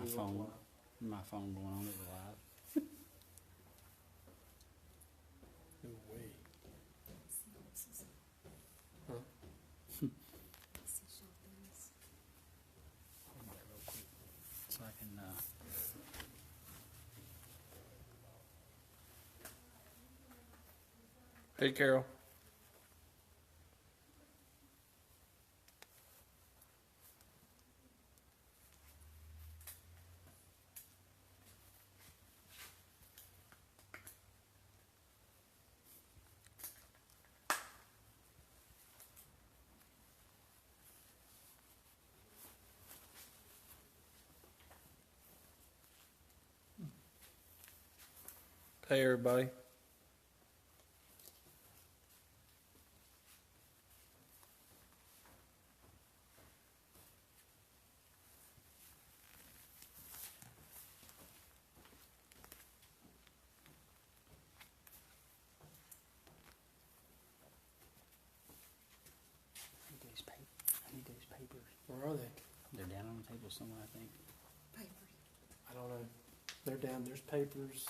My phone going on it live. No way. Huh? Real quick, so I can. Hey, Carol. Hey, everybody. I need those papers. Where are they? They're down on the table somewhere, I think. Papers. I don't know. They're down. There's papers,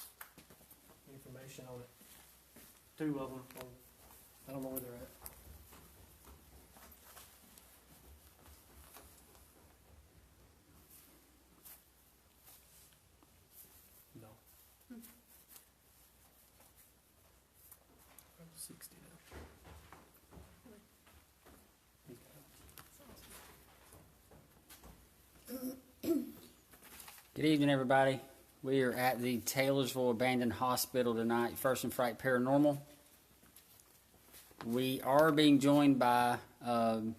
information on it. 2 of them. I don't know where they're at. No. 60 now. Good evening, everybody. We are at the Taylorsville Abandoned Hospital tonight, First and Fright Paranormal. We are being joined by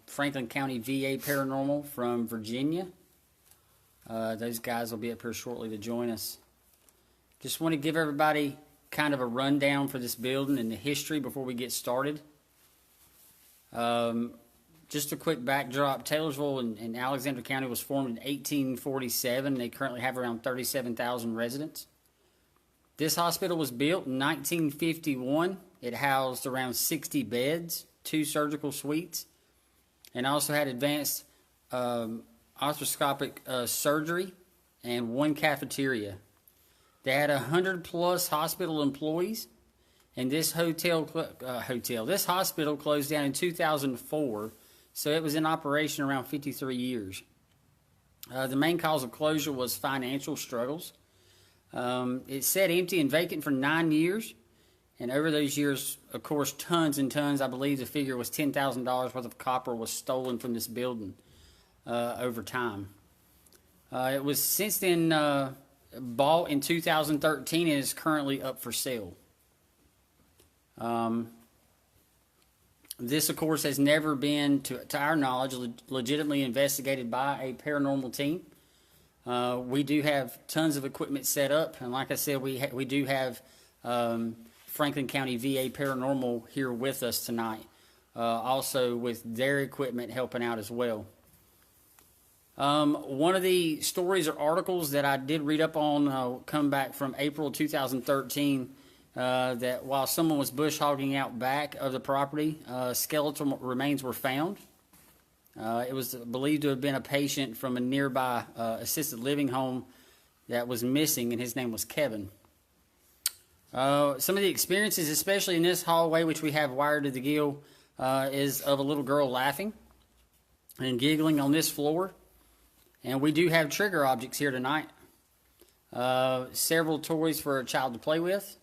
Franklin County VA Paranormal from Virginia. Those guys will be up here shortly to join us. Just want to give everybody kind of a rundown for this building and the history before we get started. Just a quick backdrop. Taylorsville in Alexander County was formed in 1847. They currently have around 37,000 residents. This hospital was built in 1951. It housed around 60 beds, 2 surgical suites, and also had advanced arthroscopic surgery and 1 cafeteria. They had 100+ hospital employees, and this hospital closed down in 2004. So it was in operation around 53 years. The main cause of closure was financial struggles. It sat empty and vacant for 9 years. And over those years, of course, tons and tons, I believe the figure was $10,000 worth of copper was stolen from this building over time. It was since then bought in 2013 and is currently up for sale. This, of course, has never been, to our knowledge, legitimately investigated by a paranormal team. We do have tons of equipment set up, and like I said, we do have Franklin County VA Paranormal here with us tonight, also with their equipment helping out as well. One of the stories or articles that I did read up on come back from April 2013, that while someone was bush hogging out back of the property, skeletal remains were found. It was believed to have been a patient from a nearby assisted living home that was missing, and his name was Kevin. Some of the experiences, especially in this hallway, which we have wired to the gill, is of a little girl laughing and giggling on this floor. And we do have trigger objects here tonight. Several toys for a child to play with.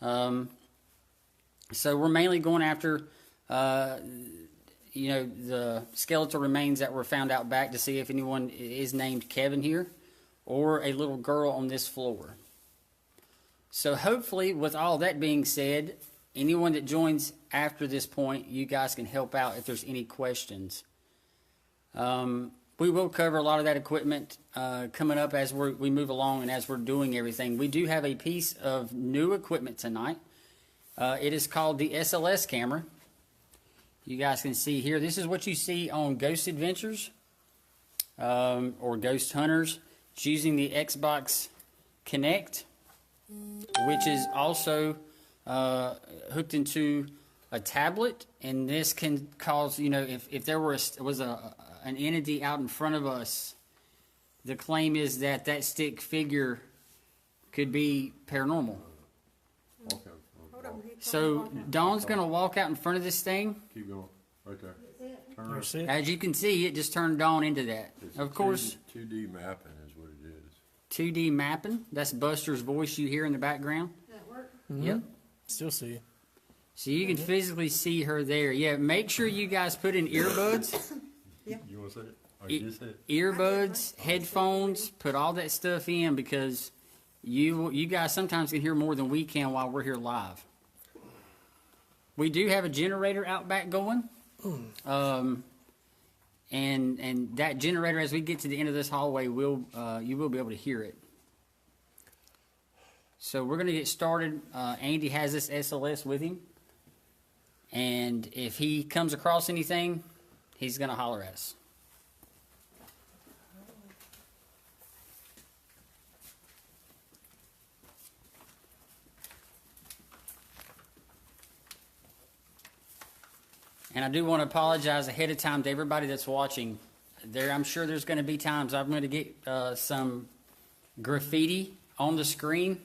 So we're mainly going after, the skeletal remains that were found out back to see if anyone is named Kevin here or a little girl on this floor. So hopefully, with all that being said, anyone that joins after this point, you guys can help out if there's any questions. We will cover a lot of that equipment coming up as we move along and as we're doing everything. We do have a piece of new equipment tonight. It is called the SLS camera. You guys can see here. This is what you see on Ghost Adventures or Ghost Hunters. It's using the Xbox Kinect, which is also hooked into a tablet. And this can cause, if there was an entity out in front of us, the claim is that that stick figure could be paranormal. Okay. So Dawn's gonna walk out in front of this thing. Keep going. Right there. Turn There's around. it. As you can see, it just turned Dawn into that. It's Of course, 2D mapping is what it is. 2D mapping. That's Buster's voice you hear in the background. That work? Yep. Still see it. So you can physically see her there. Yeah, make sure you guys put in earbuds. You want to say it? Oh, E- you just said it? Earbuds, headphones, put all that stuff in because you guys sometimes can hear more than we can while we're here live. We do have a generator out back going. And that generator, as we get to the end of this hallway, you will be able to hear it. So we're going to get started. Andy has this SLS with him. And if he comes across anything, he's going to holler at us. And I do want to apologize ahead of time to everybody that's watching. I'm sure there's going to be times I'm going to get some graffiti on the screen.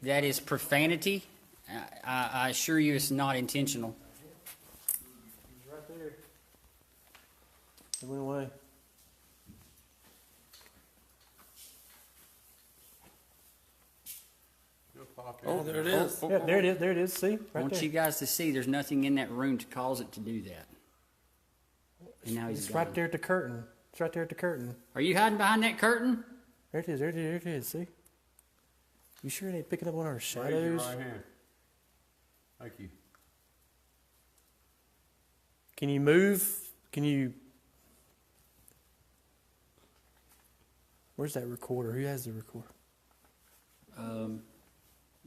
That is profanity. I assure you, it's not intentional. He's right there. It went away. You'll pop Oh, in there it is. Yeah, there it is. There it is. See? I Right want there. you guys to see there's nothing in that room to cause it to do that. And now he's It's gone. right there at the curtain. It's right there at the curtain. Are you hiding behind that curtain? There it is. There it is. There it is. See? You sure it ain't picking up on our Raise your shadows? right hand. Thank you. Can you move? Can you? Where's that recorder? Who has the recorder?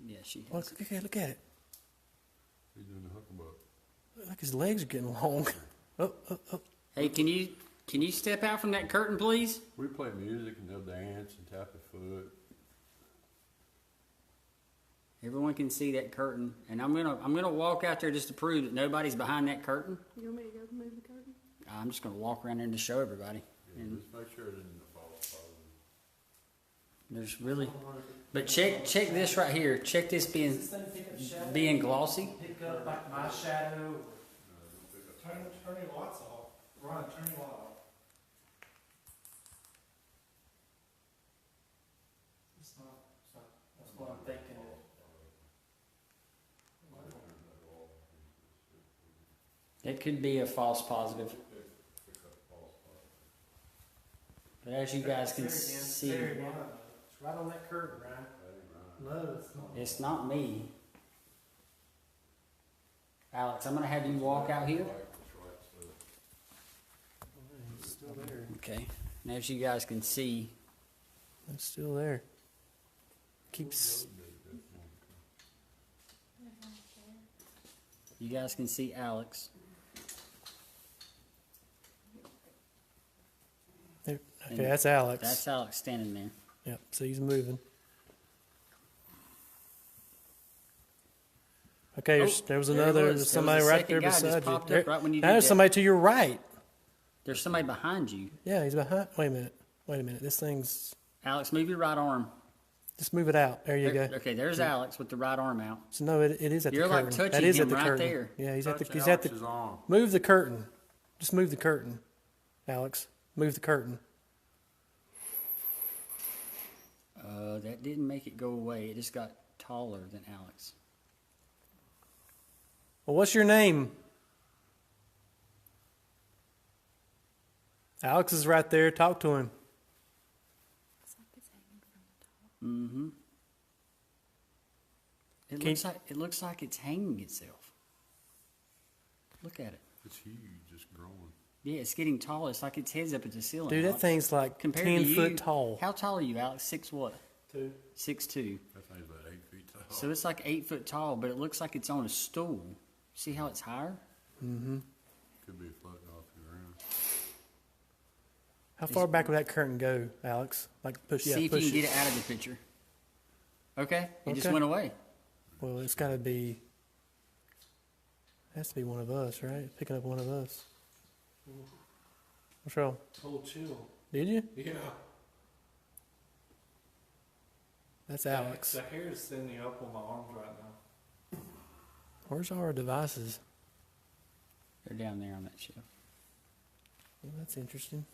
Yeah, she Oh, has. look at it. He's doing the hucklebuck. Like his legs are getting long. Oh. Hey, can you step out from that curtain, please? We play music and they'll dance and tap a foot. Everyone can see that curtain, and I'm gonna walk out there just to prove that nobody's behind that curtain. You want me to go move the curtain? I'm just gonna walk around there to show everybody. Yeah, And just make sure it isn't a false positive. there's really, but check this right here. Check this being glossy. Pick up like my shadow. Turn your lights off. Ron, turn your light off. It's not. That's what I'm thinking. It could be a false positive. But as you guys can see, It's right on that curtain, Ryan. No, it's not. it's not me. Alex, I'm gonna have you walk out here. It's still there. Okay. And as you guys can see, It's still there. Keeps. you guys can see Alex. There. Okay, that's Alex. That's Alex standing there. Yep. So he's moving. Okay, Oh, there was there he another. was. There's There was somebody a right second there guy just beside you. popped up There- right when you now did there's that. somebody to your right. There's somebody behind you. Yeah, he's behind. Wait a minute. This thing's. Alex, move your right arm. Just move it out. There you There- go. Okay, there's Alex with the right arm out. So no, it is at You're the like curtain. touching That is him at the right curtain. there. Yeah, he's at the. Touch He's at the. Alex's arm. Move the curtain. Just move the curtain, Alex. Move the curtain. That didn't make it go away. It just got taller than Alex. Well, what's your name? Alex is right there. Talk to him. Mm-hmm. It looks like it's hanging itself. Look at it. It's huge, just growing. Yeah, it's getting tall. It's like its head's up at the ceiling. Dude, that Alex. thing's like Compared 10 to you, foot tall. How tall are you, Alex? 6 what? 2. 6'2". That thing's about 8 feet tall. So it's like 8 foot tall, but it looks like it's on a stool. See how it's higher? Mm-hmm. Could be floating off the ground. How far back would that curtain go, Alex? Like push. Yeah, See if push you can it. get it out of the picture. Okay, it just Okay. went away. Well, it's got to be. Has to be one of us, right? Picking up one of us. What's wrong? Oh, chill. Did you? Yeah. That's Alex. The hair is standing up on my arms right now. Where's all our devices? They're down there on that shelf. Well, that's interesting.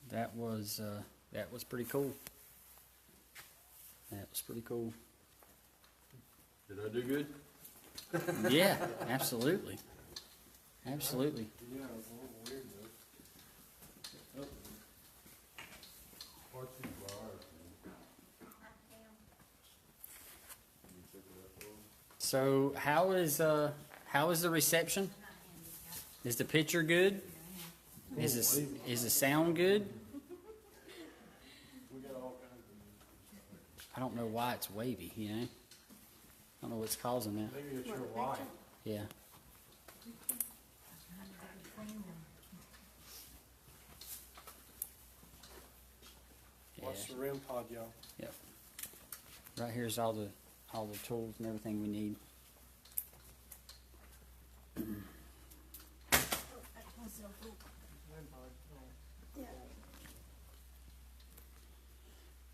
That was pretty cool. That was pretty cool. Did I do good? Yeah, absolutely. Absolutely. Yeah, it was a little weird though. What's these wires, man? Can you check it out for me? So how is the reception? Is the picture good? Is the sound good? We got all kinds of. I don't know why it's wavy, you know? I don't know what's causing that. Maybe it's your wife. Yeah. Watch the REM pod, y'all. Yep. Right here's all the tools and everything we need.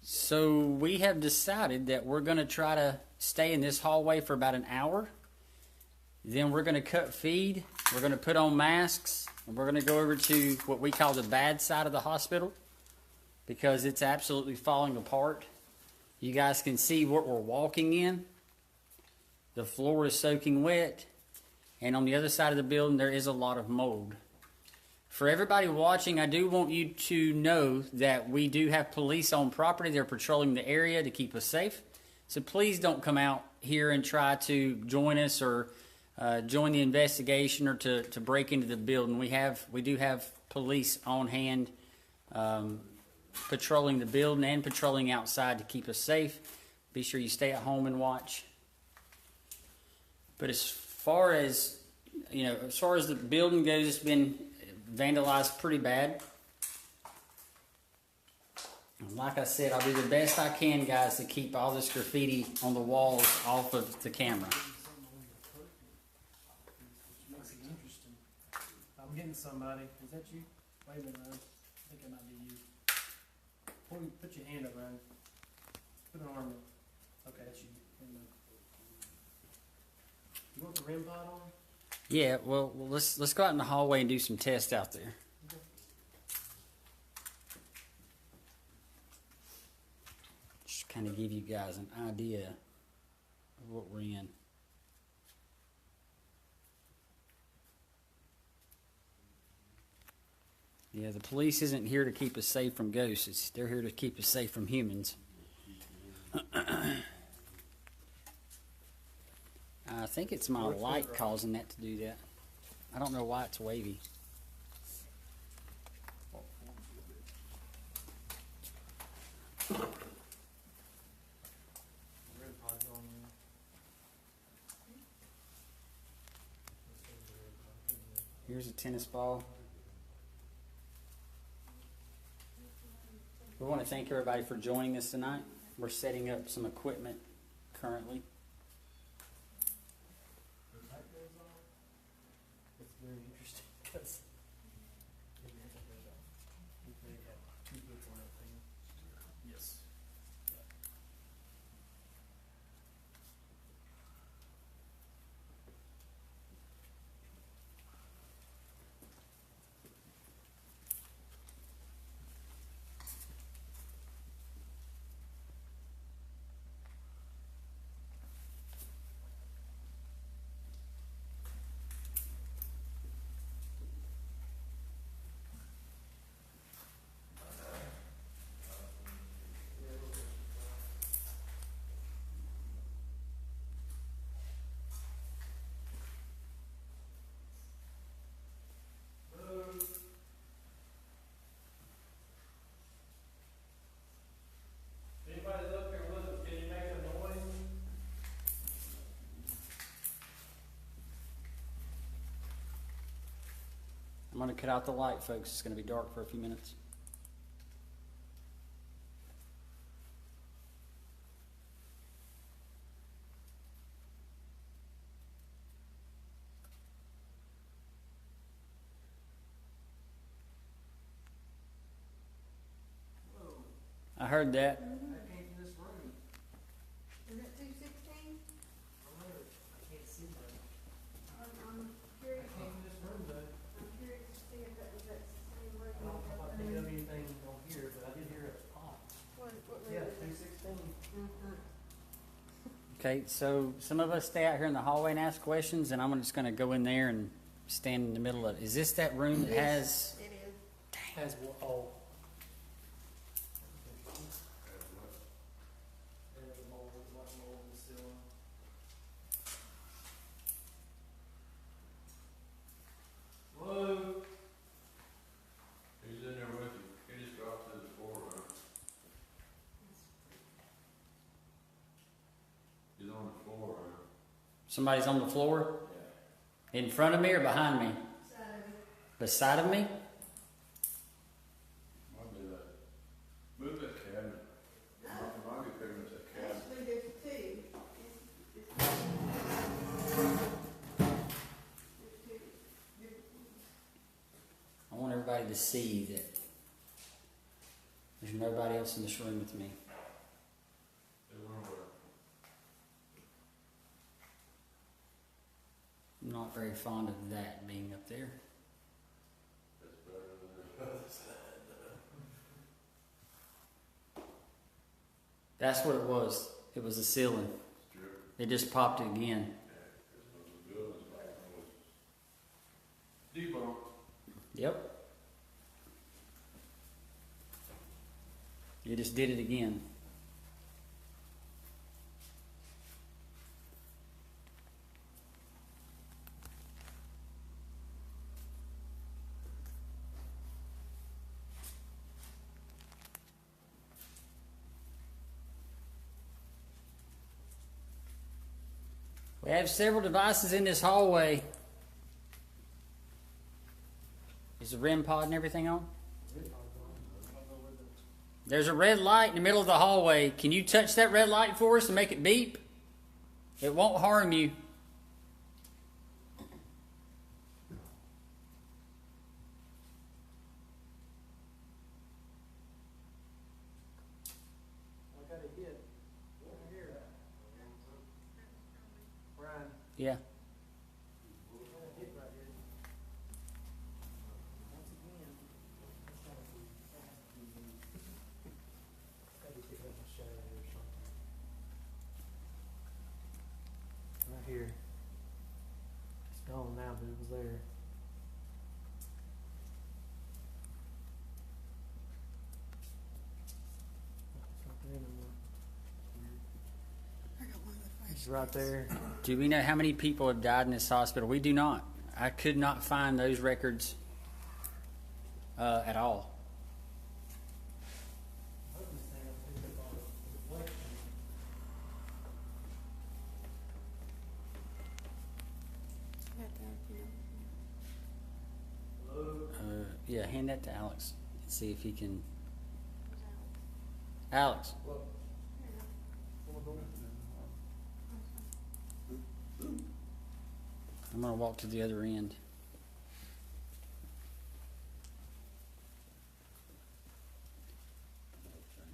So we have decided that we're going to try to stay in this hallway for about an hour. Then we're going to cut feed. We're going to put on masks. And we're going to go over to what we call the bad side of the hospital because it's absolutely falling apart. You guys can see what we're walking in. The floor is soaking wet. And on the other side of the building, there is a lot of mold. For everybody watching, I do want you to know that we do have police on property. They're patrolling the area to keep us safe. So please don't come out here and try to join us or join the investigation or to break into the building. We do have police on hand patrolling the building and patrolling outside to keep us safe. Be sure you stay at home and watch. But as far as the building goes, it's been vandalized pretty bad. Like I said, I'll do the best I can, guys, to keep all this graffiti on the walls off of the camera. Makes it interesting. I'm getting somebody. Is that you? Wait a minute, Ryan. I think it might be you. Put your hand up, Ryan. Put an arm up. Okay, that's you. You want the REM pod on? Yeah, well, let's go out in the hallway and do some tests out there. Just kind of give you guys an idea of what we're in. Yeah, the police isn't here to keep us safe from ghosts. They're here to keep us safe from humans. I think it's my light causing that to do that. I don't know why it's wavy. REM pod's on there. Here's a tennis ball. We want to thank everybody for joining us tonight. We're setting up some equipment currently. It's very interesting because they have two books on that thing. Yes. Anybody up here with us? Can you make a noise? I'm going to cut out the light, folks. It's going to be dark for a few minutes. heard that. That came from this room. Is it 216? I don't know. I can't see that. I'm That curious, came from this room though. I'm curious to see if that was that same room. I don't know if I picked up anything on here, but I did hear a pop. What room Yeah, is it? 216. Okay, so some of us stay out here in the hallway and ask questions, and I'm just going to go in there and stand in the middle of it. Is this that room that has? It is. Has what? Oh. There's a mold, like a mold in the ceiling. Whoa. Who's in there with you? He just dropped to the floor, huh? He's on the floor, huh? Somebody's on the floor? In front of me or behind me? Beside of me? Might be that. Move that cabinet. Might be picking up that cabinet. Actually, there's two. I want everybody to see that there's nobody else in this room with me. They went away. I'm not very fond of that being up there. That's better than the other side. That's what it was. It was the ceiling. Strip. It just popped again. Yeah, because the building's like debunked. Yep. You just did it again. We have several devices in this hallway. Is the REM pod and everything on? There's a red light in the middle of the hallway. Can you touch that red light for us and make it beep? It won't harm you. I got a hit. Right here. Ryan. Yeah. I got a hit right here. Once again. Maybe pick up my shadow or something. Right here. It's gone now, but it was there. It's not there anymore. It's right there. Do we know how many people have died in this hospital? We do not. I could not find those records at all. I hope this thing will pick up all the reflection. Hello? Yeah, hand that to Alex and see if he can. Alex, Look. Come on, go. I'm going to walk to the other end.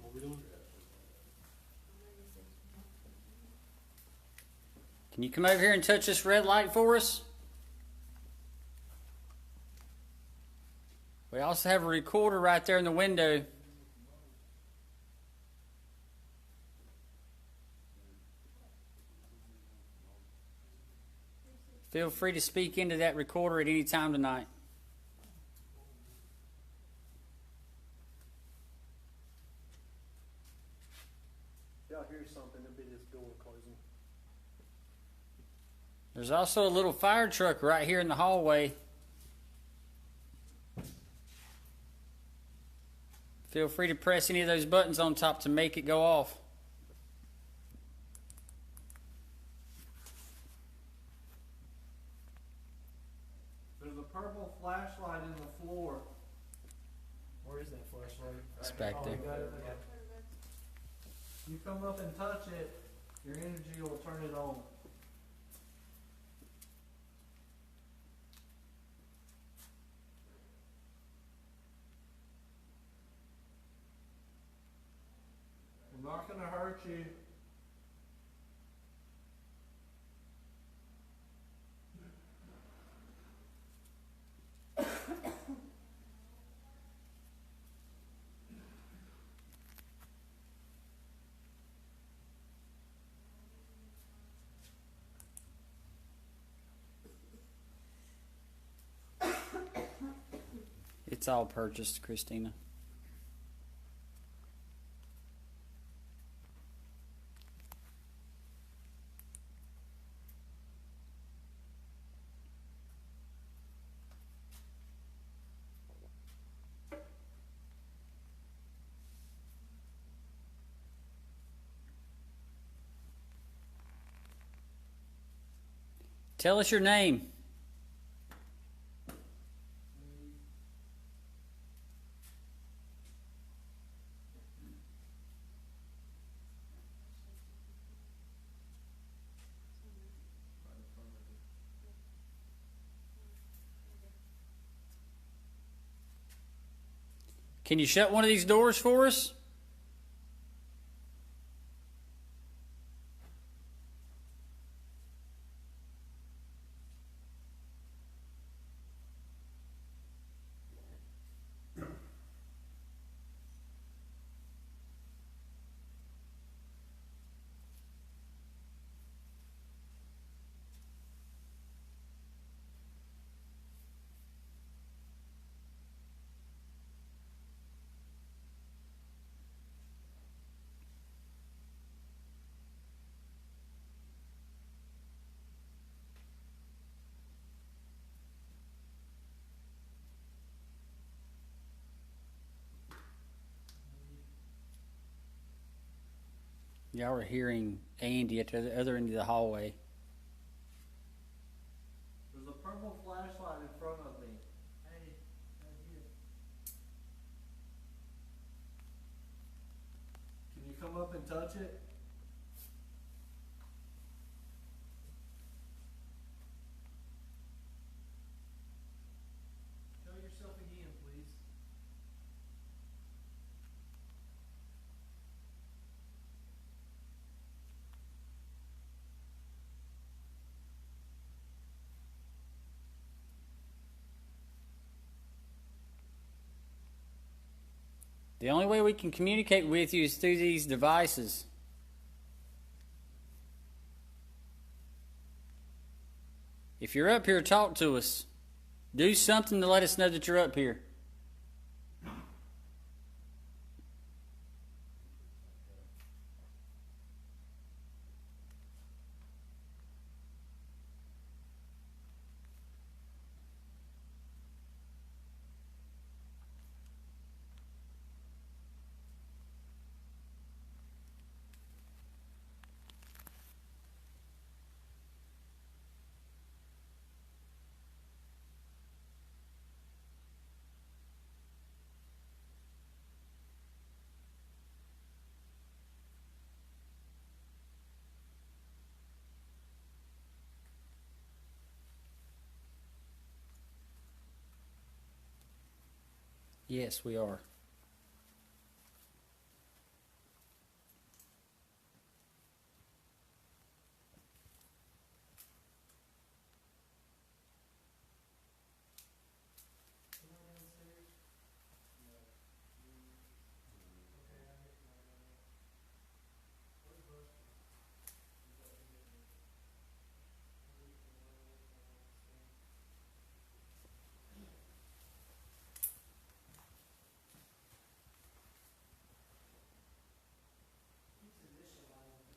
What we doing? Can you come over here and touch this red light for us? We also have a recorder right there in the window. Feel free to speak into that recorder at any time tonight. If y'all hear something, it'll be this door closing. There's also a little fire truck right here in the hallway. Feel free to press any of those buttons on top to make it go off. There's a purple flashlight in the floor. Where is that flashlight? It's back Oh, there. you got it? Okay. You come up and touch it, your energy will turn it on. you? It's all purchased, Christina. Tell us your name. Can you shut one of these doors for us? Y'all are hearing Andy at the other end of the hallway. There's a purple flashlight in front of me. Hey, right here. Can you come up and touch it? Show yourself again, please. The only way we can communicate with you is through these devices. If you're up here, talk to us. Do something to let us know that you're up here. Yes, we are. Come on downstairs. No. Okay, I get you. Where's Buster? He's up here. Keeps initializing.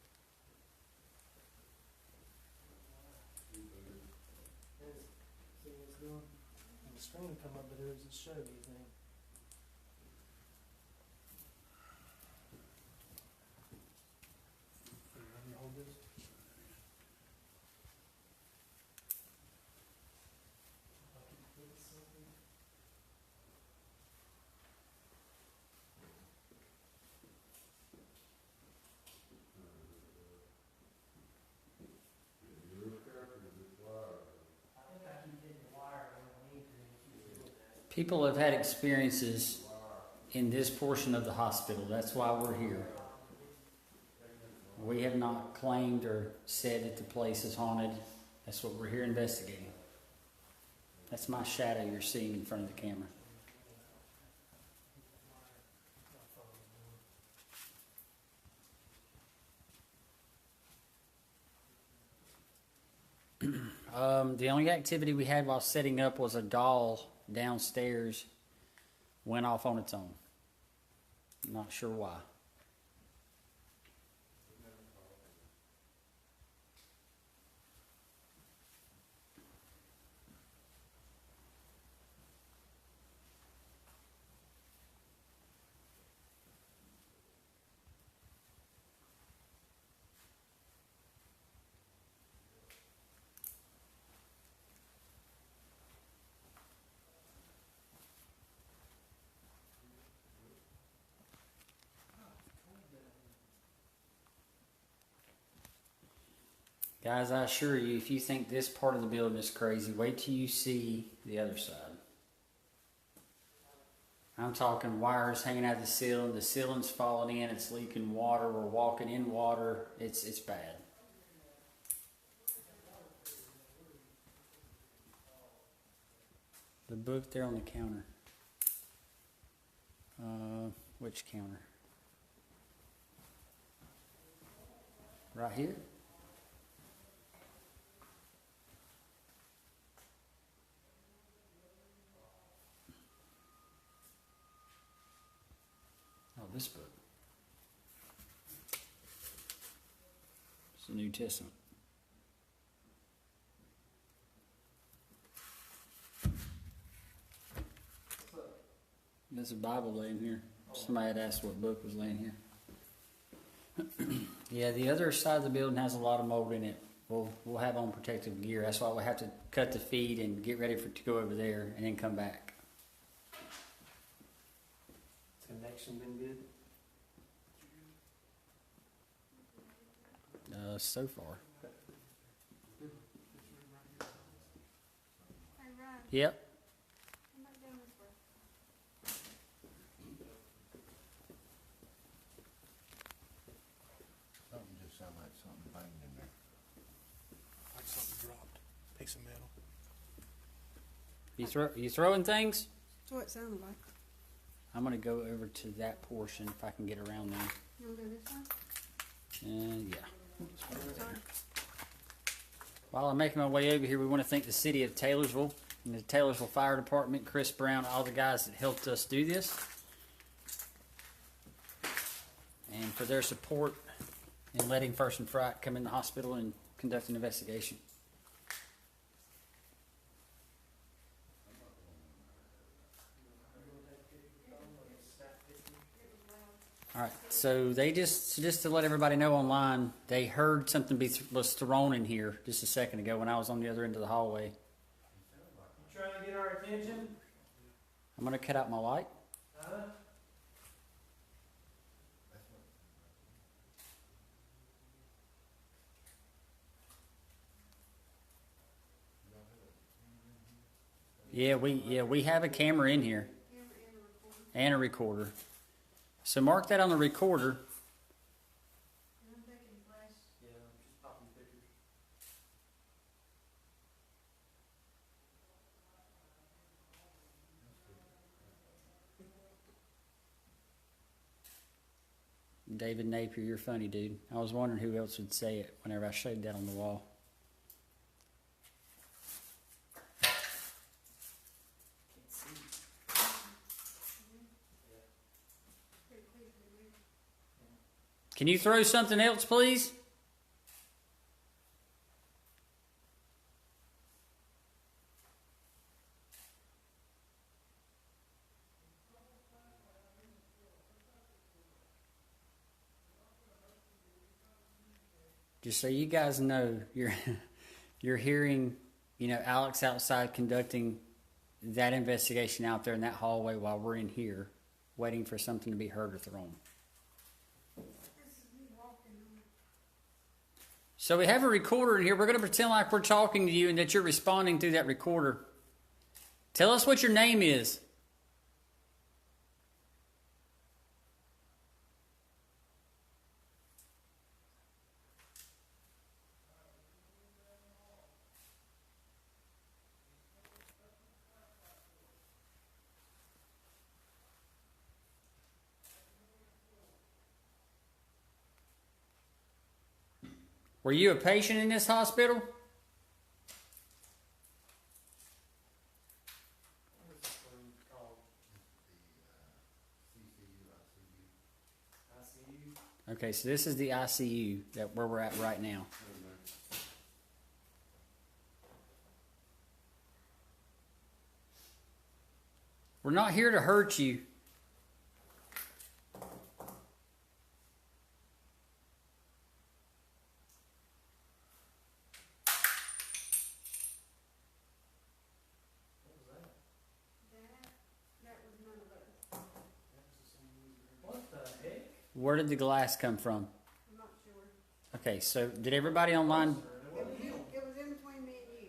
See what it's doing? And the screen will come up, but it doesn't show anything. Here, let me hold this. If I can hit something. I think I keep hitting the wire on the link and it keeps doing that. People have had experiences in this portion of the hospital. That's why we're here. There you We have not claimed or said that the place is haunted. That's what we're here investigating. That's my shadow you're seeing in front of the camera. The only activity we had while setting up was a doll downstairs went off on its own. Not sure why. Guys, I assure you, if you think this part of the building is crazy, wait till you see the other side. I'm talking wires hanging out of the ceiling, the ceiling's falling in, it's leaking water, we're walking in water, it's bad. The book there on the counter. Which counter? Right here? Oh, this book. It's the New Testament. There's a Bible laying here. Somebody had asked what book was laying here. Yeah, the other side of the building has a lot of mold in it. We'll have on protective gear. That's why we'll have to cut the feed and get ready to go over there and then come back. Connection been good? So far. Hey, Ryan, Yep. come back down this way. Something just sounded like something banged in there. Like something dropped. Piece of metal. You throwing things? That's what it sounded like. I'm gonna go over to that portion if I can get around there. You wanna go this way? Yeah. Sorry. While I'm making my way over here, we want to thank the city of Taylorsville and the Taylorsville Fire Department, Chris Brown, all the guys that helped us do this, and for their support in letting First and Fright come in the hospital and conduct an investigation. All right, so they just to let everybody know online, they heard something was thrown in here just a second ago when I was on the other end of the hallway. You trying to get our attention? I'm gonna cut out my light. Huh? Yeah, we have a camera in here and a recorder. So mark that on the recorder. And I'm taking flash. Yeah, I'm just popping pictures. David Napier, you're funny, dude. I was wondering who else would say it whenever I showed that on the wall. Can't see. Pretty clear, pretty weird. Can you throw something else, please? Just so you guys know, you're hearing, Alex outside conducting that investigation out there in that hallway while we're in here, waiting for something to be heard or thrown. This is me walking on. So we have a recorder in here. We're going to pretend like we're talking to you and that you're responding through that recorder. Tell us what your name is. Were you a patient in this hospital? What is this room called? ICU? Okay, so this is the ICU where we're at right now. We're not here to hurt you. What was that? That was none of us. That was the same user. What the heck? Where did the glass come from? I'm not sure. Okay, so did everybody online Sir, it wasn't him. It was in between me and you.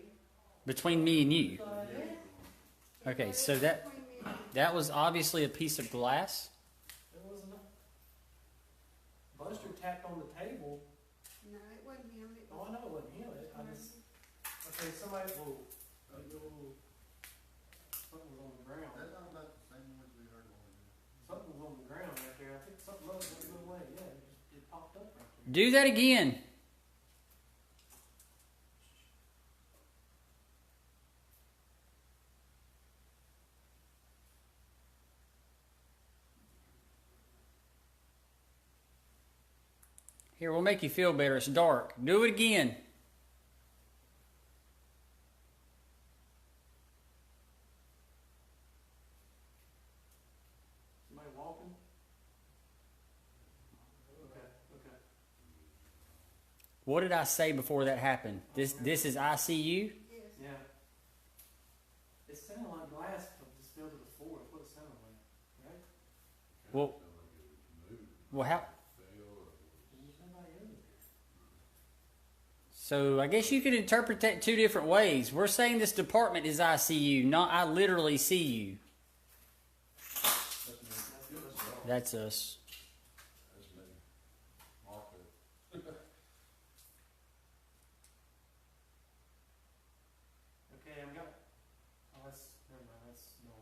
between me and you? What the heck? Okay, so Between me and you. that was obviously a piece of glass. It wasn't. Buster tapped on the table. No, it wasn't him. It Oh, was. I know it wasn't him. I just. Okay, somebody. Whoa. Something was on the ground. That's not about the same ones we heard on. Something was on the ground right there. I think something else went away. Yeah, it popped up right there. Do that again. Here, we'll make you feel better. It's dark. Do it again. Somebody walking? Okay. What did I say before that happened? This is ICU? Yes. Yeah. It sounded like glass just fell to the floor. That's what it sounded like. Right? Well, how? There's nobody over there. So I guess you could interpret that two different ways. We're saying this department is ICU, not I literally see you. That's us. That's me. Marco. Okay, I'm got. Oh, that's. Never mind. That's no.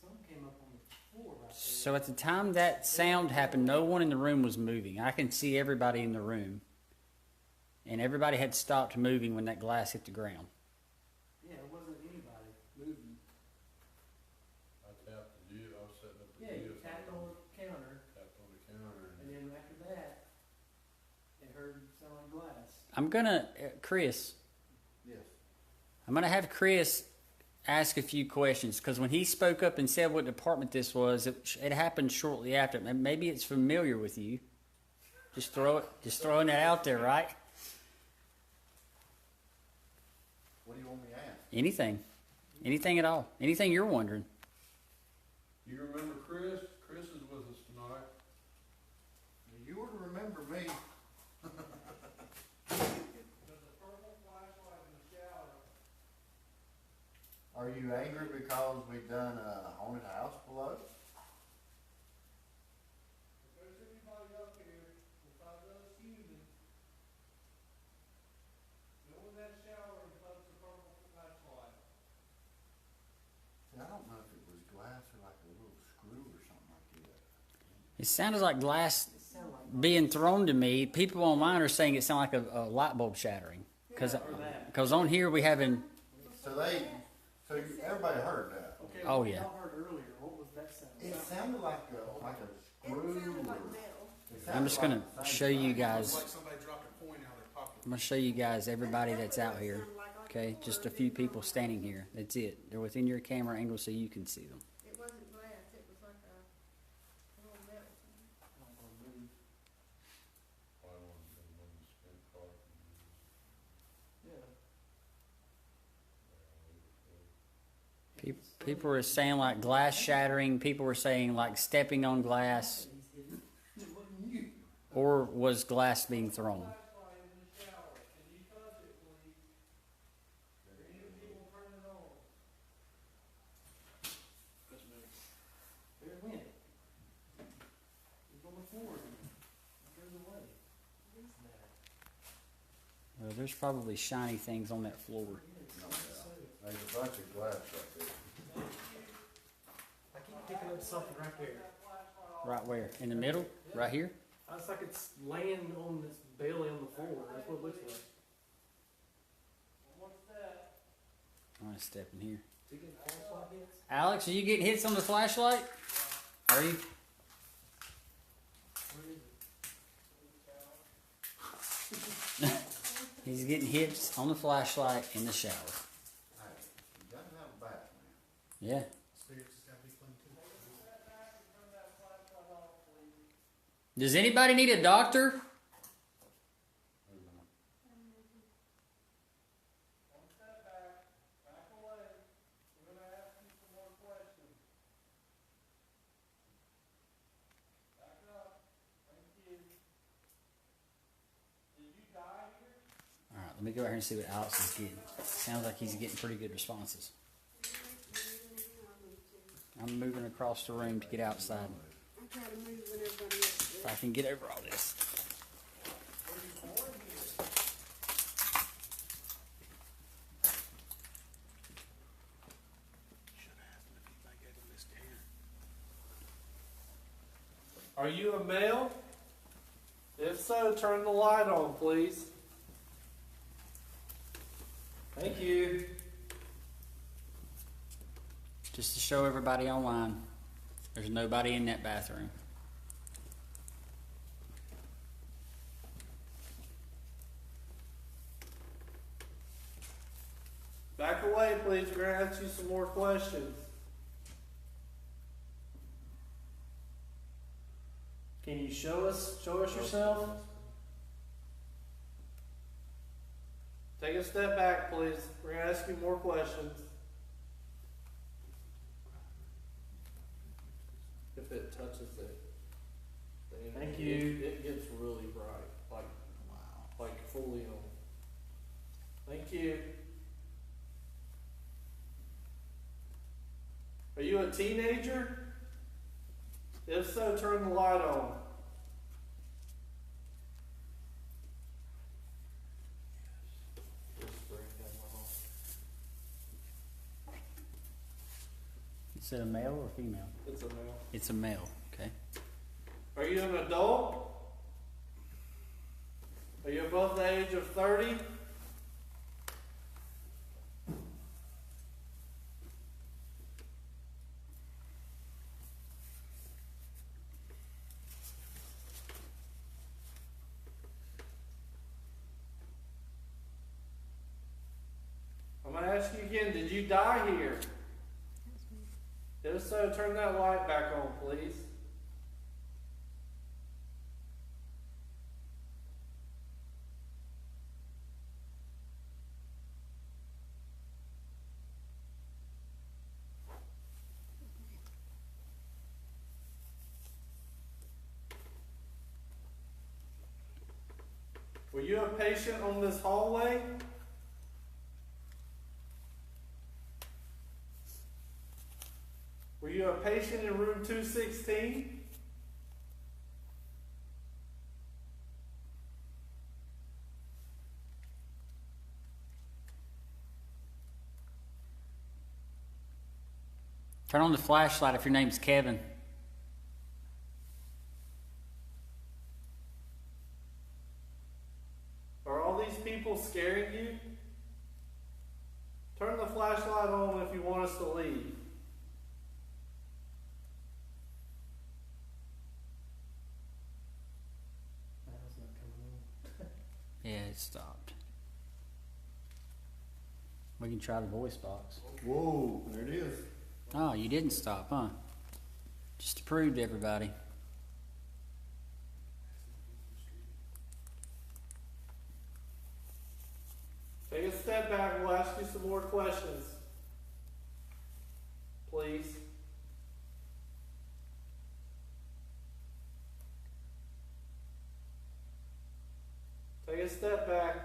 Something came up on the floor right there. So at the time that sound happened, no one in the room was moving. I can see everybody in the room. And everybody had stopped moving when that glass hit the ground. Yeah, it wasn't anybody moving. I tapped the gift, I was setting up the Yeah, you gift. tapped on the counter, Tapped on the counter and then after that, it heard sound like glass. I'm gonna, Chris, Yes. I'm gonna have Chris ask a few questions because when he spoke up and said what department this was, it happened shortly after. Maybe it's familiar with you. Just throwing that out there, right? What do you want me to ask? Anything at all, anything you're wondering. You remember Chris? Chris is with us tonight. You ought to remember me. Are you angry because we done a haunted house below? If there's anybody up here, besides us human, go in that shower and touch the purple flashlight. See, I don't know if it was glass or like a little screw or something like that. It sounded like glass It sounded like being thrown to me. People online are saying it sounded like a light bulb shattering. Because on here we haven't. So everybody heard that. Okay, Oh, what yeah. y'all heard earlier, what was that sound? It sounded like a It screw. sounded like or- metal. it I'm sounded just gonna like the same show you thing. guys. Like somebody dropped a coin out of their pocket. I'm gonna show you guys everybody that's out here. Okay, just a few people standing here. That's it. They're within your camera angle so you can see them. It wasn't glass. It was like a little metal. I don't wanna move. Probably one of them ones spent card. Yeah. People were saying like glass shattering. People were saying like stepping on glass, It wasn't you. or was glass being thrown? Flashlight in the shower. Can you touch it, please? Any people turn it on? That's me. There it went. It was on the floor. It goes away. What is that? Well, there's probably shiny things on that floor. There's a bunch of glass right there. I keep picking up something right there. Right where? In the middle? Right here? It's like it's laying on its belly on the floor. That's what it looks like. What's that? I'm gonna step in here. Is he getting flashlight hits? Alex, are you getting hits on the flashlight? Are you? Where is it? He's getting hits on the flashlight in the shower. Hey, you gotta have a bath, man. Yeah. Stairs has gotta be clean too. Step back and turn that flashlight off, please. Does anybody need a doctor? One step back, back away. We're gonna ask you some more questions. Back up. Thank you. Did you die here? All right, let me go out here and see what Alex is getting. Sounds like he's getting pretty good responses. I'm moving across the room to get outside. I try to move when everybody else If I can get over all this. Are you a male? If so, turn the light on, please. Thank you. Just to show everybody online, there's nobody in that bathroom. Back away, please. We're gonna ask you some more questions. Can you show us yourself? Take a step back, please. We're gonna ask you more questions. If it touches it, then Thank you. It gets really bright, like fully on. Thank you. Are you a teenager? If so, turn the light on. Is it a male or female? It's a male. It's a male, okay. Are you an adult? Are you above the age of 30? I'm going to ask you again, did you die here? If so, turn that light back on, please. Were you a patient on this hallway? Were you a patient in room 216? Turn on the flashlight if your name's Kevin. Are all these people scaring you? Turn the flashlight on if you want us to leave. That's not coming on. Yeah, it stopped. We can try the voice box. Whoa, there it is. Oh, you didn't stop, huh? Just to prove to everybody. Take a step back and we'll ask you some more questions. Please. Take a step back.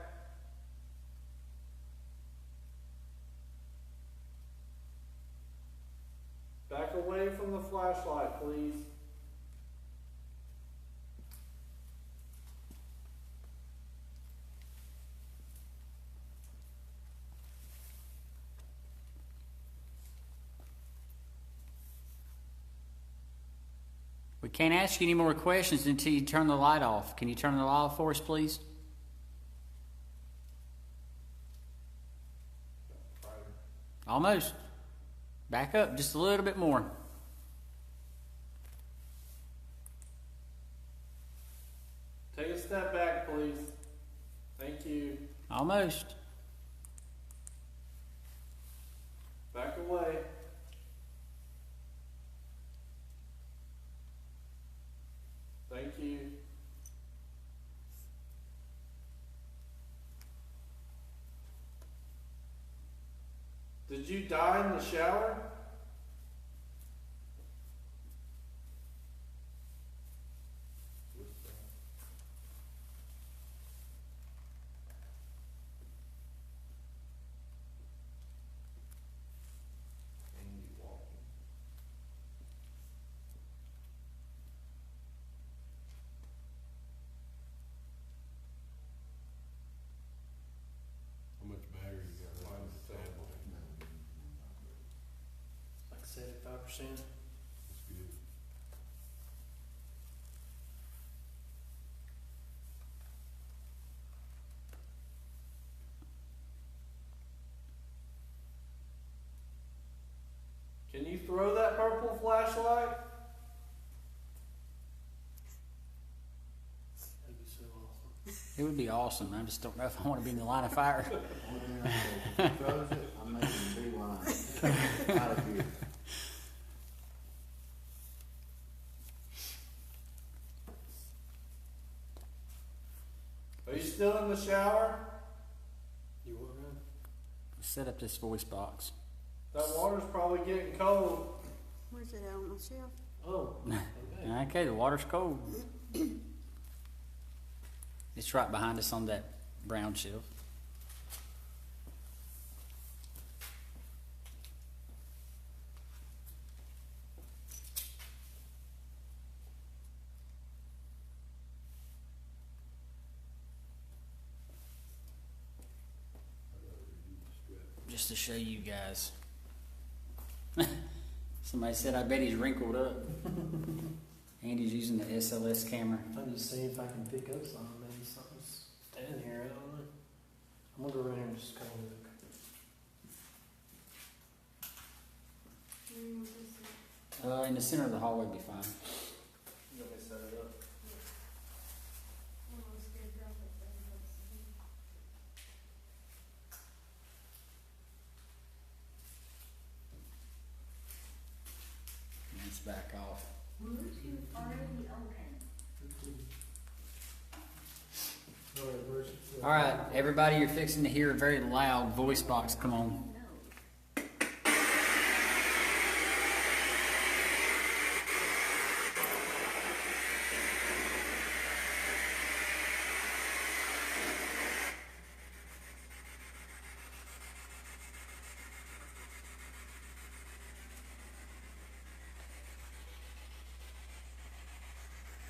Back away from the flashlight, please. can't ask you any more questions until you turn the light off. Can you turn the light off for us, please? Almost. Back up just a little bit more. Take a step back, please. Thank you. Almost. Back away. Thank you. Did you die in the shower? How much battery you got left? Like 75%. That's good. Can you throw that purple flashlight? That'd be so awesome. It would be awesome. I just don't know if I want to be in the line of fire. If he throws it, I'm making a beeline out of here. Are you still in the shower? You what, man? Set up this voice box. That water's probably getting cold. Where's it on the shelf? Oh, okay. Okay, the water's cold. It's right behind us on that brown shelf. Just to show you guys. Somebody said, I bet he's wrinkled up. Andy's using the SLS camera. I'm just seeing if I can pick up something. Maybe something's standing here. I don't know. I'm gonna go around here and just kind of look. In the center of the hallway would be fine. You want me to set it up? And it's back off. All right, everybody, you're fixing to hear a very loud voice box come on.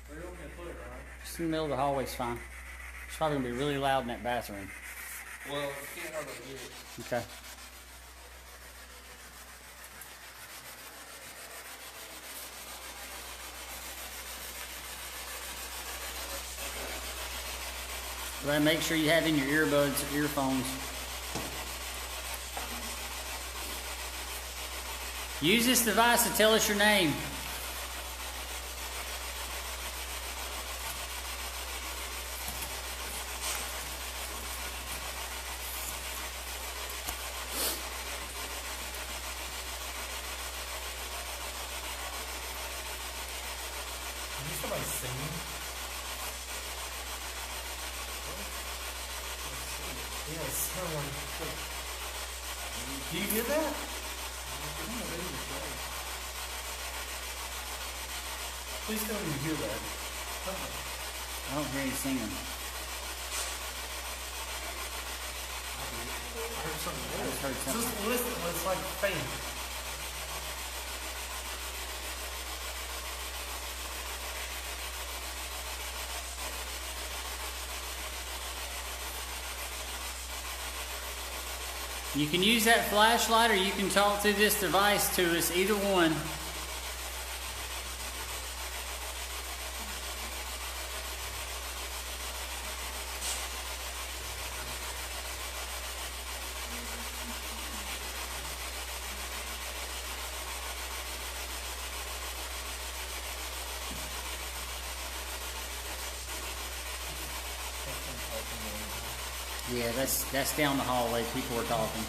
Where you want me to put it, Ryan? Just in the middle of the hallway's fine. It's probably gonna be really loud in that bathroom. Well, you can't hardly hear it. Okay. But make sure you have in your earbuds, earphones. Use this device to tell us your name. Is somebody singing? Yeah, someone. Do you hear that? Please tell me you hear that. I don't hear any singing. I heard something. I just heard something. Just listen, it's like faint. You can use that flashlight or you can talk through this device to us, either one. Yeah, that's down the hallway. People were talking.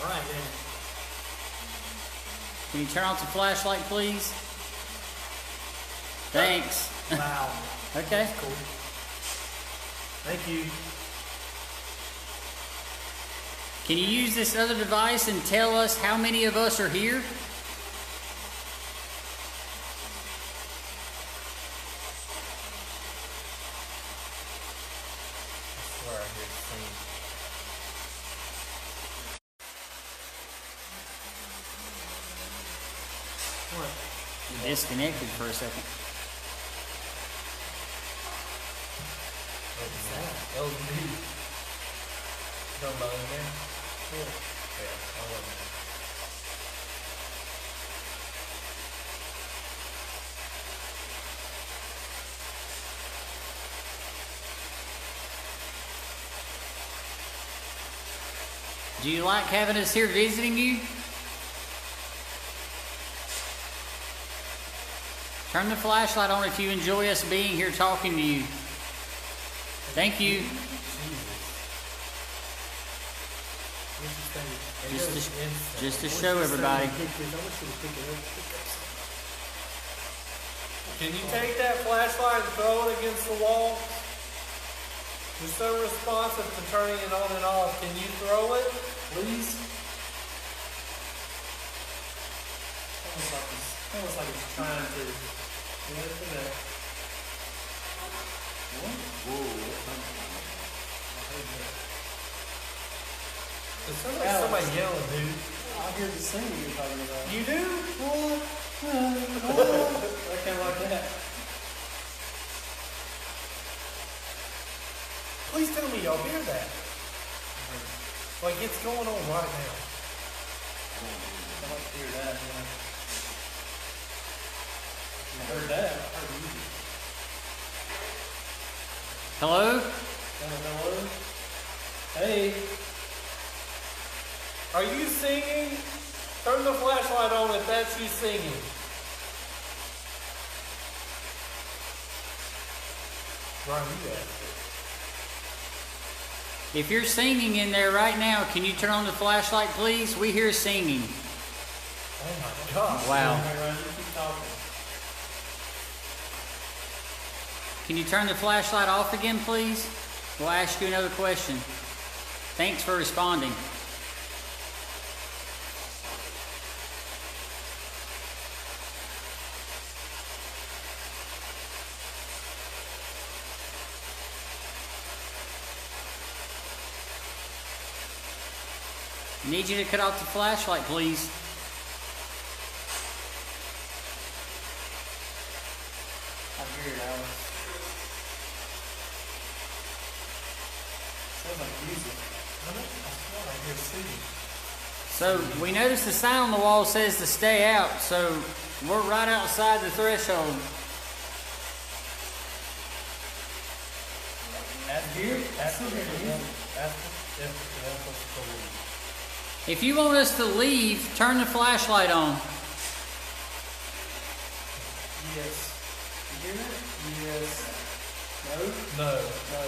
All right, then. Can you turn off the flashlight, please? Thanks. Wow. Okay. Cool. Thank you. Can you use this other device and tell us how many of us are here? Where I hear the scene. What? You disconnected for a second. What is that? LD. Don't know in there? Yeah. Yeah, I wasn't. Do you like having us here visiting you? Turn the flashlight on if you enjoy us being here talking to you. Thank you. Just to show everybody. Can you take that flashlight and throw it against the wall? You're so responsive to turning it on and off. Can you throw it, please? Almost like it's trying to. Yeah, look at that. It sounds like somebody yelling, dude. I hear the singing you're talking about. You do? I can't like that. Please tell me y'all hear that. Like it's going on right now. I like to hear that. Yeah. I heard that. I heard you. Hello? Hello? Hey. Are you singing? Turn the flashlight on if that's you singing. Ryan, you asked it. If you're singing in there right now, can you turn on the flashlight, please? We hear singing. Oh my God. Wow. Hey, Ryan, you keep talking. Can you turn the flashlight off again, please? We'll ask you another question. Thanks for responding. I need you to cut off the flashlight, please. I hear it, Alex. Sounds like music. I swear I hear singing. So we noticed the sign on the wall says to stay out, so we're right outside the threshold. Ask here? Ask if us to leave. If you want us to leave, turn the flashlight on. Yes. You hear that? Yes. No? No. No.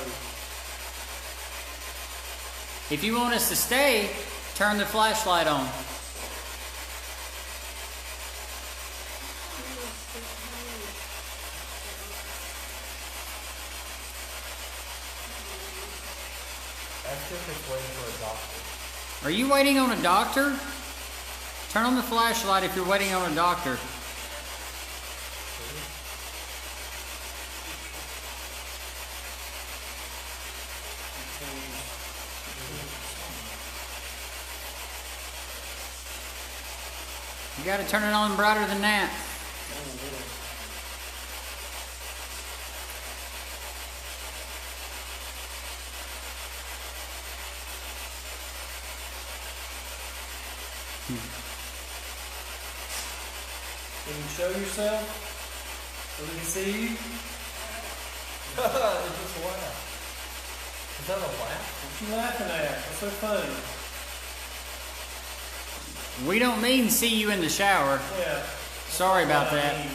If you want us to stay, turn the flashlight on. Ask if it's waiting for a doctor. Are you waiting on a doctor? Turn on the flashlight if you're waiting on a doctor. You gotta turn it on brighter than that. Can you show yourself? So we can see you? It's just a laugh. Is that a laugh? What you laughing at? What's so funny? We don't mean see you in the shower. Yeah. Sorry about What I that. mean.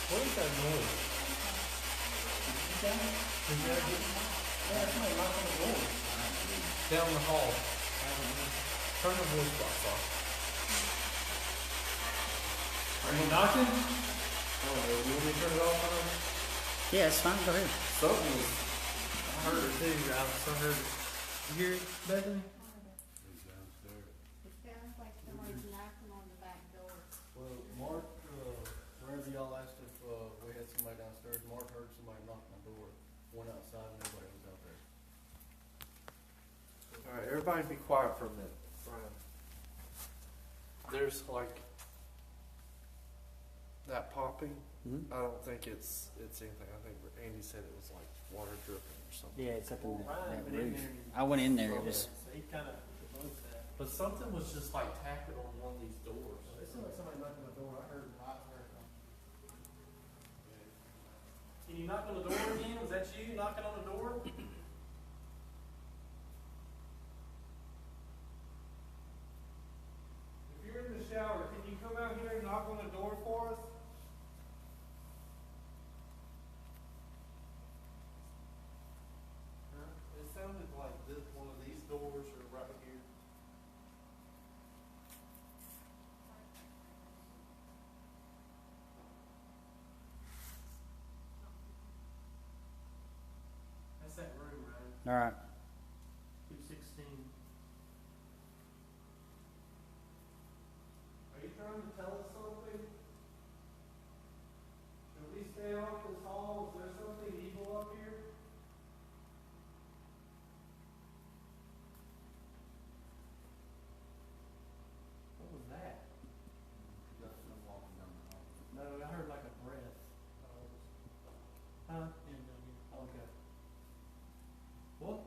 What is that noise? Yeah, somebody knocked on the door. Down the hall. Turn the voice box off. Are you knocking? Oh, you want me to turn it off? Yeah, it's fine. Go ahead. Something was. I heard it too, Alex. I heard it. You hear it, Bethany? He's downstairs. It sounds like someone's knocking on the back door. Well, Mark, whenever y'all asked if, we had somebody downstairs, Mark heard somebody knock on the door, went outside and nobody was out there. Alright, everybody be quiet for a minute. Brian. There's like that popping. Mhm. I don't think it's anything. I think Andy said it was like water dripping or something. Yeah, it's up in Ryan that went in roof. there and- I went in there. It was. So he kind of proposed that. But something was just like tapping on one of these doors. It sounded like somebody knocked on the door. I heard it. Can you knock on the door again? Was that you knocking on the door? If you're in the shower, can you come out here and knock on the door for us? It sounded like this, one of these doors are right here. That's that room, Ryan. All right. 216. Are you trying to tell us something? Should we stay off this hall? Is there something evil up here? What was that? Got some walking down the hall. No, I heard like a breath. Huh? Okay. What?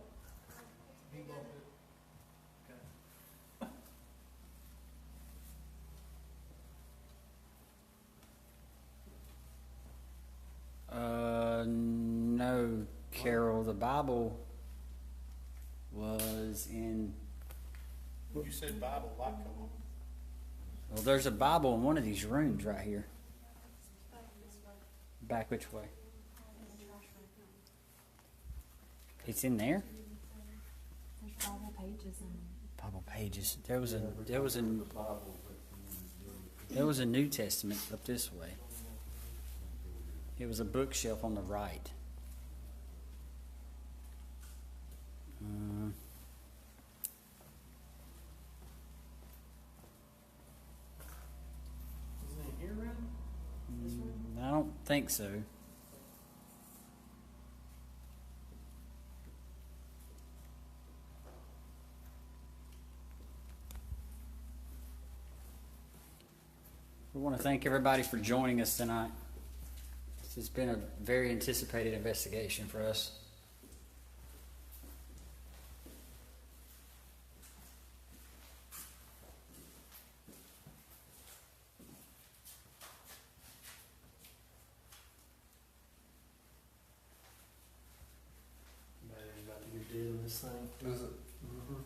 He bumped it. Okay. No, Carol. The Bible was in. You said Bible, light come on. Well, there's a Bible in one of these rooms right here. Back which way? It's in there. There's Bible pages in Bible pages. There was a Bible, there was a New Testament up this way. It was a bookshelf on the right. Is it in here, Ryan? This room? I don't think so. We want to thank everybody for joining us tonight. This has been a very anticipated investigation for us. You're doing this thing. Is it? Mm-hmm.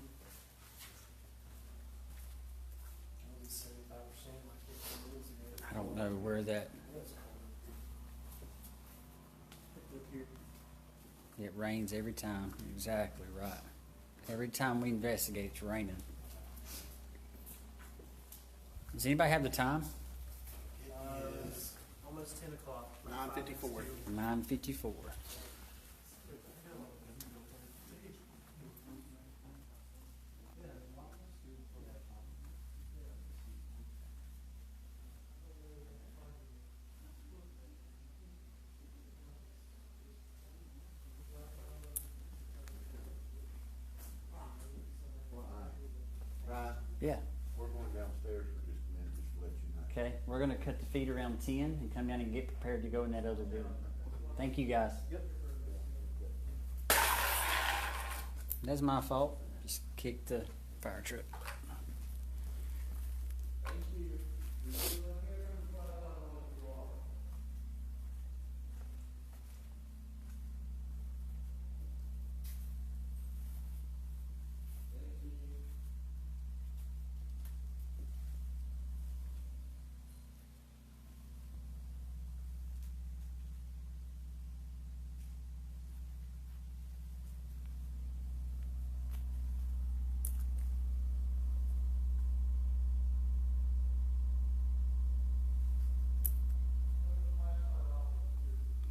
I was at 75% like 15 minutes ago. I don't know where that. That's cool. Look here. It rains every time. Exactly right. Every time we investigate, it's raining. Does anybody have the time? It's almost 10 o'clock. 9:54. 9:54. Right, Yeah. we're going downstairs for just a minute, just to let you know. Okay. We're going to cut the feed around 10 and come down and get prepared to go in that other building. Thank you, guys. Yep. That's my fault. Just kicked the fire truck.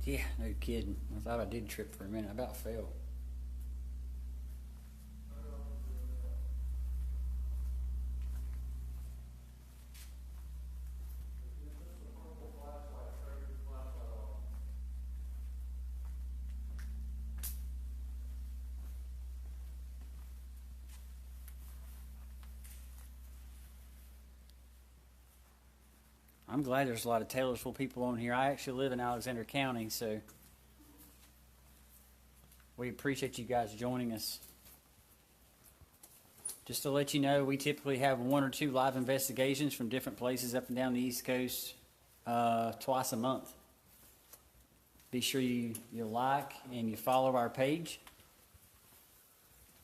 Yeah, no kidding. I thought I did trip for a minute. I about fell. I'm glad there's a lot of Taylorsville people on here. I actually live in Alexander County, so we appreciate you guys joining us. Just to let you know, we typically have 1 or 2 live investigations from different places up and down the East Coast twice a month. Be sure you like and you follow our page.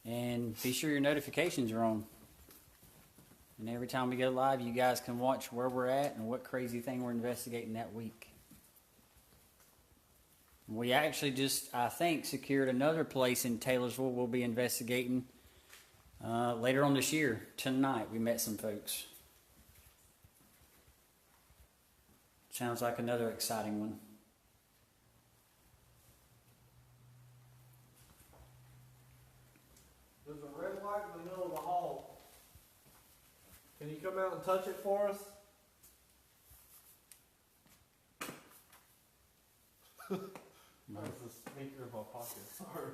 And be sure your notifications are on. And every time we go live, you guys can watch where we're at and what crazy thing we're investigating that week. We actually just, I think, secured another place in Taylorsville we'll be investigating later on this year. Tonight, we met some folks. Sounds like another exciting one. There's a red light in the middle of the hall. Can you come out and touch it for us? That's the speaker in my pocket. Sorry.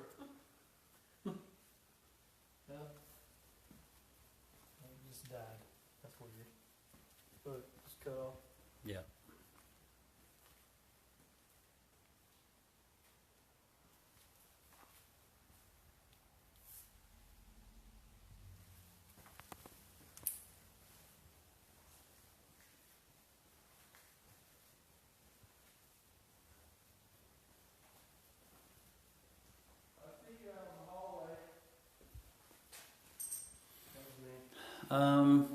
Yeah. Oh, it just died. That's weird. Look, just cut off. Yeah.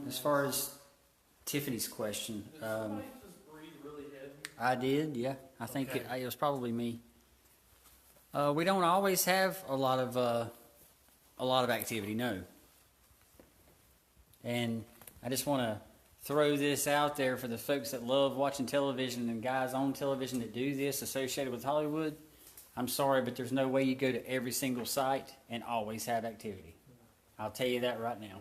As far as Tiffany's question, Did somebody just breathe really heavy? I did, yeah. I think Okay. it was probably me. We don't always have a lot of activity, no. And I just want to throw this out there for the folks that love watching television and guys on television that do this associated with Hollywood. I'm sorry, but there's no way you go to every single site and always have activity. I'll tell you that right now.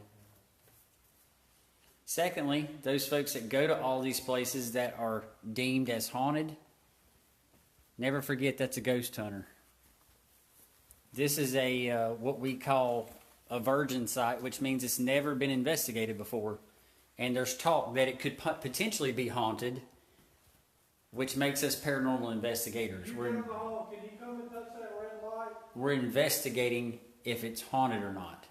Secondly, those folks that go to all these places that are deemed as haunted, never forget that's a ghost hunter. This is a what we call a virgin site, which means it's never been investigated before. And there's talk that it could potentially be haunted, which makes us paranormal investigators. You down the hall, can you come and touch that red light? We're investigating if it's haunted or not.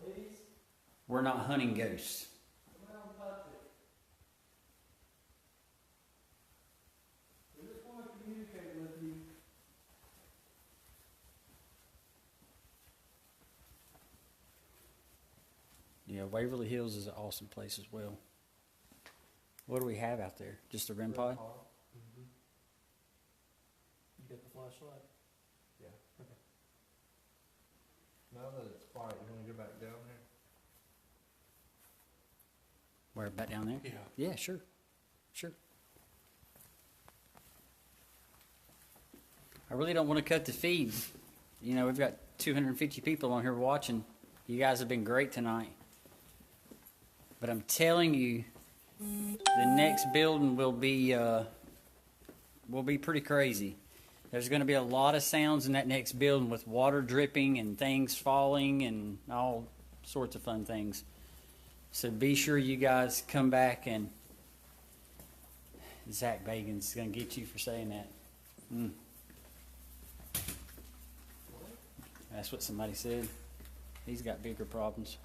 Please? We're not hunting ghosts. Come out and touch it. We just want to communicate with you. Yeah, Waverly Hills is an awesome place as well. What do we have out there? Just a REM pod? You got the flashlight? Yeah. Now that it's quiet, you wanna go back down there? Where, back down there? Yeah. Yeah, sure. Sure. I really don't want to cut the feed. You know, we've got 250 people on here watching. You guys have been great tonight. But I'm telling you, the next building will be pretty crazy. There's going to be a lot of sounds in that next building with water dripping and things falling and all sorts of fun things. So be sure you guys come back, and Zach Bagan's going to get you for saying that. That's what somebody said. He's got bigger problems.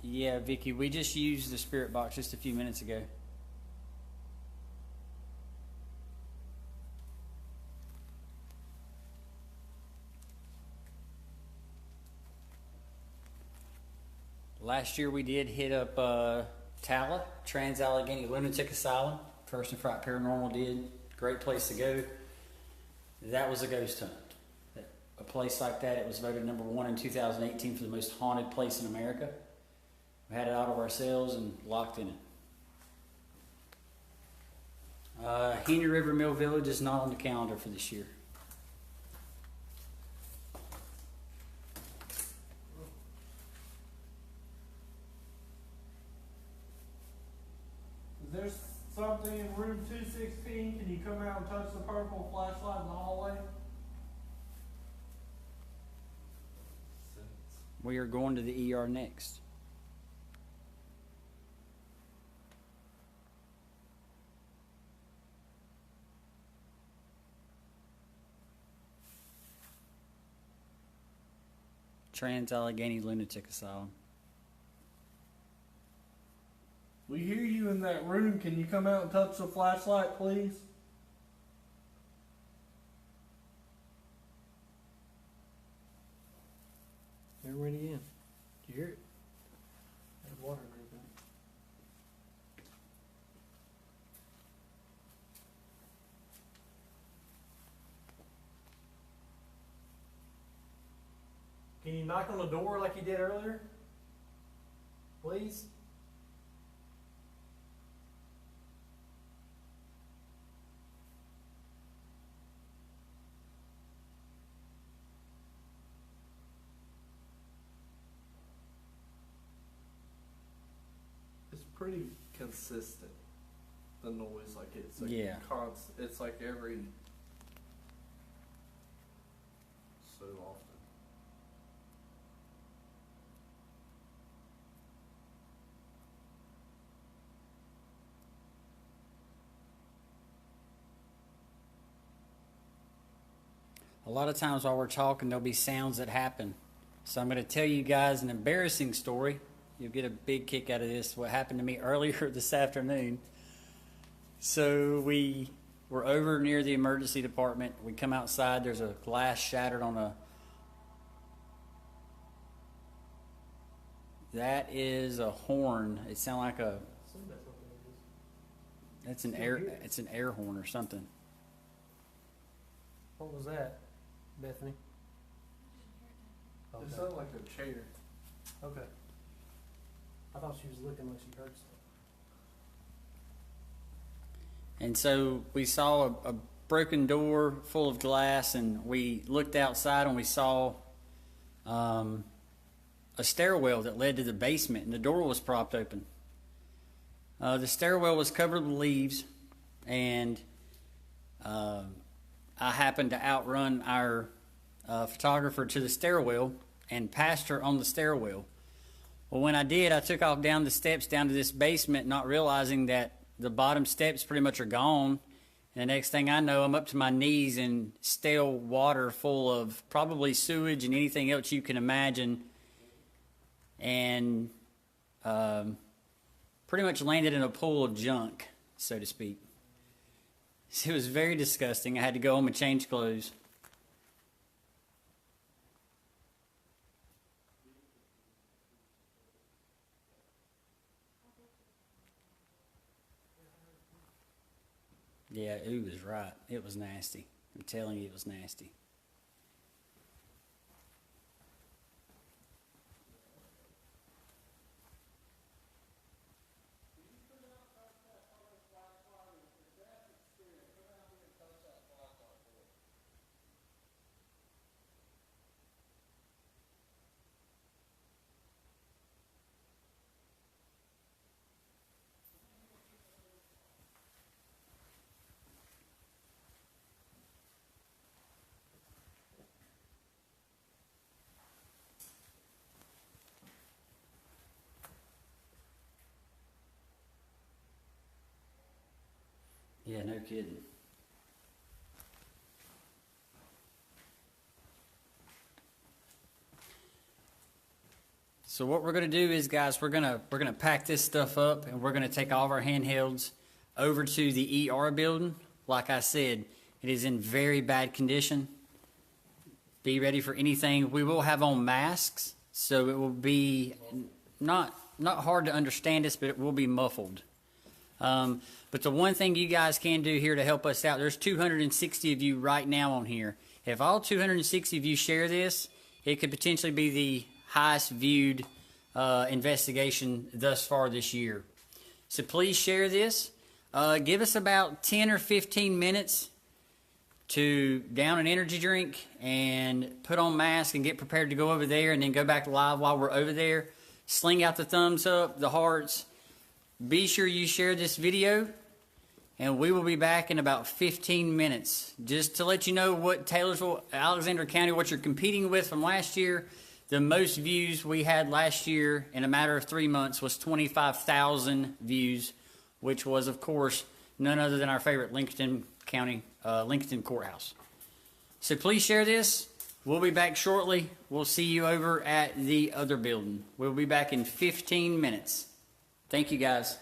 Yeah, Vicky, we just used the spirit box just a few minutes ago. Last year we did hit up Tala, Trans-Allegheny Lunatic Asylum. First and Fright Paranormal did. Great place to go. That was a ghost hunt. place like that. It was voted number 1 in 2018 for the most haunted place in America. We had it out of ourselves and locked in it. Henry River Mill Village is not on the calendar for this year. Is there something in room 216? Can you come out and touch the purple flashlight in the hallway? We are going to the ER next. Trans-Allegheny Lunatic Asylum. We hear you in that room. Can you come out and touch the flashlight, please? Never went again. Do you hear it? Had water dripping. Can you knock on the door like you did earlier? Please? It's pretty consistent. The noise, like it's like Yeah. constant. It's like every so often. A lot of times while we're talking, there'll be sounds that happen. So I'm going to tell you guys an embarrassing story. You'll get a big kick out of this. What happened to me earlier this afternoon. So we were over near the emergency department. We come outside. There's a glass shattered on a... That is a horn. It sounds like a... It's an air horn or something. What was that, Bethany? It sounded like a chair. Okay. I thought she was looking like she heard something. And so we saw a broken door full of glass, and we looked outside and we saw a stairwell that led to the basement, and the door was propped open. The stairwell was covered with leaves, and I happened to outrun our photographer to the stairwell and passed her on the stairwell. Well, when I did, I took off down the steps down to this basement, not realizing that the bottom steps pretty much are gone. And the next thing I know, I'm up to my knees in stale water full of probably sewage and anything else you can imagine. And pretty much landed in a pool of junk, so to speak. It was very disgusting. I had to go home and change clothes. Yeah, ooh was right. It was nasty. I'm telling you, it was nasty. Yeah, no kidding. So what we're going to do is, guys, we're gonna pack this stuff up, and we're going to take all of our handhelds over to the ER building. Like I said, it is in very bad condition. Be ready for anything. We will have on masks, so it will be not hard to understand us, but it will be muffled. But the one thing you guys can do here to help us out, there's 260 of you right now on here. If all 260 of you share this, it could potentially be the highest viewed investigation thus far this year. So please share this. Give us about 10 or 15 minutes to down an energy drink and put on mask and get prepared to go over there, and then go back live while we're over there. Sling out the thumbs up, the hearts. Be sure you share this video, and we will be back in about 15 minutes. Just to let you know what Taylorsville, Alexander County, what you're competing with from last year. The most views we had last year in a matter of 3 months was 25,000 views, which was, of course, none other than our favorite Lincoln County, Lincoln Courthouse. So please share this. We'll be back shortly. We'll see you over at the other building. We'll be back in 15 minutes. Thank you, guys.